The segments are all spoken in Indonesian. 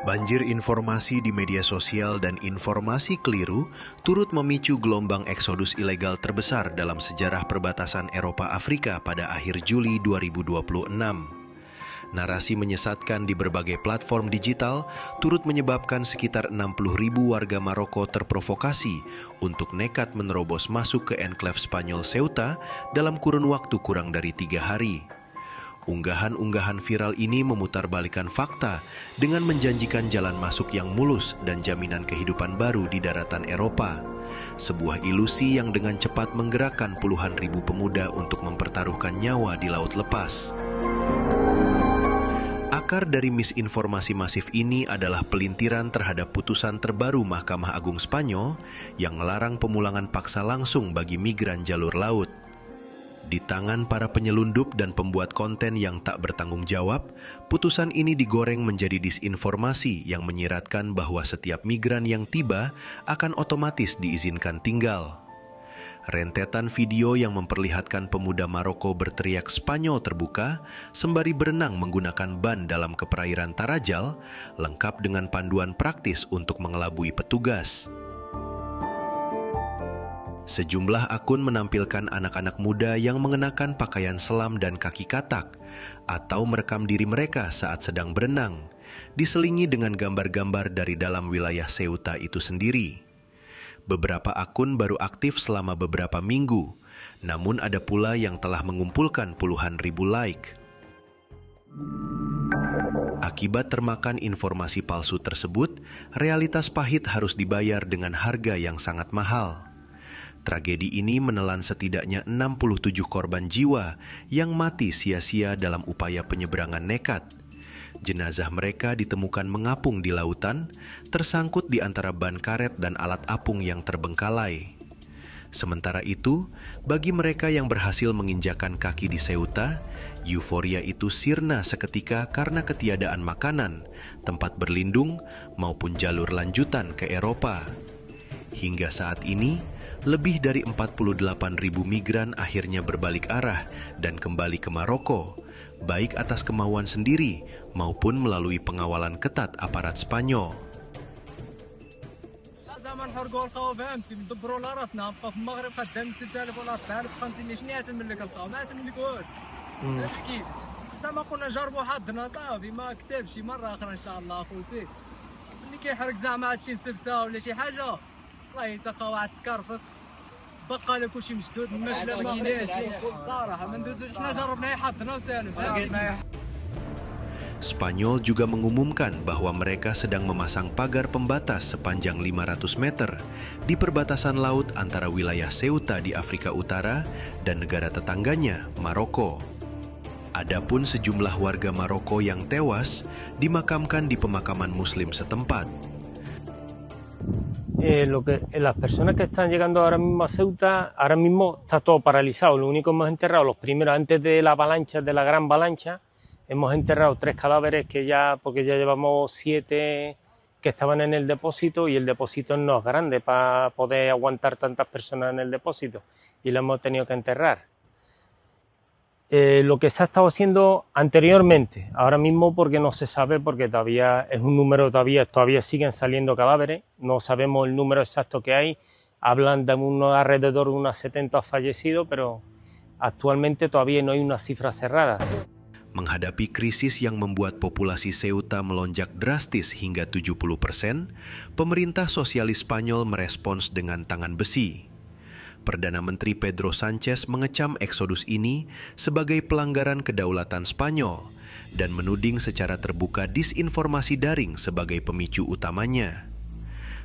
Banjir informasi di media sosial dan informasi keliru turut memicu gelombang eksodus ilegal terbesar dalam sejarah perbatasan Eropa-Afrika pada akhir Juli 2026. Narasi menyesatkan di berbagai platform digital turut menyebabkan sekitar 60.000 warga Maroko terprovokasi untuk nekat menerobos masuk ke enklave Spanyol Ceuta dalam kurun waktu kurang dari 3 hari. Unggahan-unggahan viral ini memutarbalikkan fakta dengan menjanjikan jalan masuk yang mulus dan jaminan kehidupan baru di daratan Eropa. Sebuah ilusi yang dengan cepat menggerakkan puluhan ribu pemuda untuk mempertaruhkan nyawa di laut lepas. Akar dari misinformasi masif ini adalah pelintiran terhadap putusan terbaru Mahkamah Agung Spanyol yang melarang pemulangan paksa langsung bagi migran jalur laut. Di tangan para penyelundup dan pembuat konten yang tak bertanggung jawab, putusan ini digoreng menjadi disinformasi yang menyiratkan bahwa setiap migran yang tiba akan otomatis diizinkan tinggal. Rentetan video yang memperlihatkan pemuda Maroko berteriak Spanyol terbuka sembari berenang menggunakan ban dalam keperairan Tarajal, lengkap dengan panduan praktis untuk mengelabui petugas. Sejumlah akun menampilkan anak-anak muda yang mengenakan pakaian selam dan kaki katak atau merekam diri mereka saat sedang berenang, diselingi dengan gambar-gambar dari dalam wilayah Ceuta itu sendiri. Beberapa akun baru aktif selama beberapa minggu, namun ada pula yang telah mengumpulkan puluhan ribu like. Akibat termakan informasi palsu tersebut, realitas pahit harus dibayar dengan harga yang sangat mahal. Tragedi ini menelan setidaknya 67 korban jiwa yang mati sia-sia dalam upaya penyeberangan nekat. Jenazah mereka ditemukan mengapung di lautan, tersangkut di antara ban karet dan alat apung yang terbengkalai. Sementara itu, bagi mereka yang berhasil menginjakan kaki di Ceuta, euforia itu sirna seketika karena ketiadaan makanan, tempat berlindung, maupun jalur lanjutan ke Eropa. Hingga saat ini, lebih dari 48.000 migran akhirnya berbalik arah dan kembali ke Maroko, baik atas kemauan sendiri maupun melalui pengawalan ketat aparat Spanyol. والله يتلقى واحد تكرفس بقى له كلشي مشدود الماكله ما كايناش صراحه ما ندوزوش حنا جربنا يحضرنا وسالم. Spanyol juga mengumumkan bahwa mereka sedang memasang pagar pembatas sepanjang 500 meter di perbatasan laut antara wilayah Ceuta di Afrika Utara dan negara tetangganya, Maroko. Adapun sejumlah warga Maroko yang tewas dimakamkan di pemakaman Muslim setempat. Las personas que están llegando ahora mismo a Ceuta, ahora mismo está todo paralizado. Lo único que hemos enterrado, los primeros antes de la avalancha, de la gran avalancha, hemos enterrado 3 cadáveres porque ya llevamos 7 que estaban en el depósito y el depósito no es grande para poder aguantar tantas personas en el depósito y lo hemos tenido que enterrar. Lo que se ha estado haciendo anteriormente, ahora mismo porque no se sabe, porque todavía es un número, todavía siguen saliendo cadáveres, no sabemos el número exacto que hay, hablan de alrededor de unos 70 fallecidos, pero actualmente todavía no hay una cifra cerrada. Menghadapi krisis yang membuat populasi Ceuta melonjak drastis hingga 70%, pemerintah sosialis Spanyol merespons dengan tangan besi. Perdana Menteri Pedro Sánchez mengecam eksodus ini sebagai pelanggaran kedaulatan Spanyol dan menuding secara terbuka disinformasi daring sebagai pemicu utamanya.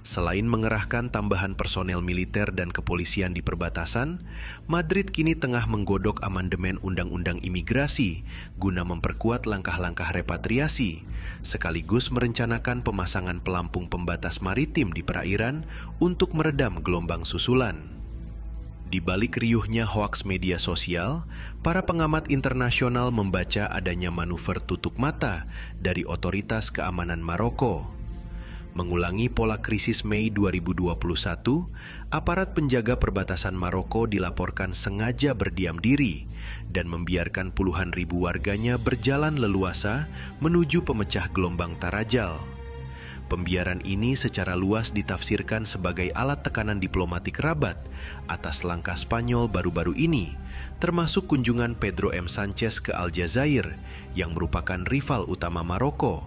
Selain mengerahkan tambahan personel militer dan kepolisian di perbatasan, Madrid kini tengah menggodok amandemen Undang-Undang Imigrasi guna memperkuat langkah-langkah repatriasi, sekaligus merencanakan pemasangan pelampung pembatas maritim di perairan untuk meredam gelombang susulan. Di balik riuhnya hoaks media sosial, para pengamat internasional membaca adanya manuver tutup mata dari otoritas keamanan Maroko. Mengulangi pola krisis Mei 2021, aparat penjaga perbatasan Maroko dilaporkan sengaja berdiam diri dan membiarkan puluhan ribu warganya berjalan leluasa menuju pemecah gelombang Tarajal. Pembiaran ini secara luas ditafsirkan sebagai alat tekanan diplomatik Rabat atas langkah Spanyol baru-baru ini, termasuk kunjungan Pedro M. Sanchez ke Aljazair yang merupakan rival utama Maroko,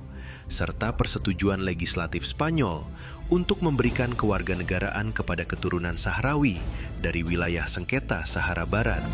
serta persetujuan legislatif Spanyol untuk memberikan kewarganegaraan kepada keturunan Sahrawi dari wilayah sengketa Sahara Barat.